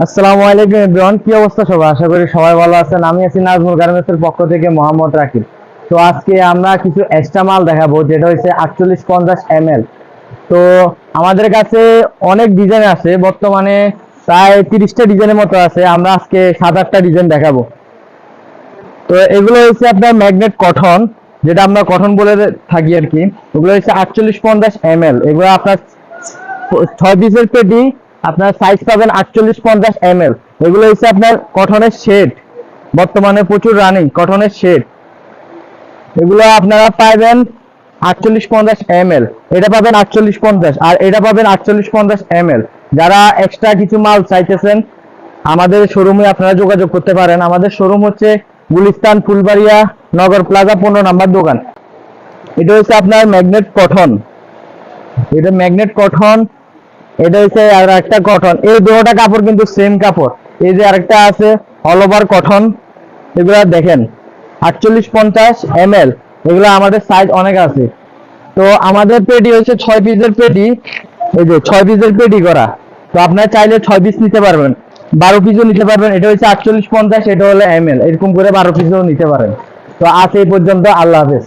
আসসালামু আলাইকুম এভরিওয়ান, কি অবস্থা সবার? আশা করি সবাই ভালো আছেন। আমি আছি নাজমুল গার্মেন্টসের পক্ষ থেকে মোহাম্মদ রাকিব। তো আজকে আমরা কিছু এক্সট্রা মাল দেখাবো, যেটা হচ্ছে 4850 ml। তো আমাদের কাছে অনেক ডিজাইন আছে, বর্তমানে প্রায় 30টা ডিজাইনের মতো আছে। আমরা আজকে 7-8টা ডিজাইন দেখাবো। তো এগুলো হচ্ছে আপনার ম্যাগনেট কটন, যেটা আমরা কটন বলে থাকি আর কি। ওগুলো হচ্ছে 4850 ml। এগুলো আপনার 6 পিসের পেটি, আপনার সাইজ পাবেন 4850 ml। এগুলো হচ্ছে আপনার কটনের শেড, বর্তমানে প্রচুর রানিং কটনের শেড। এগুলো আপনারা পাবেন 4850 ml। এটা পাবেন 4850, আর এটা পাবেন 4850 ml। যারা এক্সট্রা কিছু মাল চাইতেছেন, আমাদের শোরুমে আপনারা যোগাযোগ করতে পারেন। আমাদের শোরুম হচ্ছে গুলিস্তান, ফুলবাড়িয়া, নগর প্লাজা, 15 নম্বর দোকান। এটা হচ্ছে আপনার ম্যাগনেট কটন, এটা ম্যাগনেট কটন। এটা হচ্ছে আর একটা কটন, এই দুটোটা কাপড় কিন্তু সেম কাপড়। এই যে আরেকটা আছে অল ওভার কটন, এগুলা দেখেন 4850 ml। এগুলো আমাদের সাইজ অনেক আছে। তো আমাদের পেটি হচ্ছে 6 পিসের পেটি, এই যে 6 পিসের পেটি করা। তো আপনার চাইলে 6 পিস নিতে পারবেন, 12 পিসও নিতে পারবেন। এটা হচ্ছে 4850, এটা হলো ml, এরকম করে 12 পিসও নিতে পারেন। তো আজ এই পর্যন্ত, আল্লাহ হাফেজ।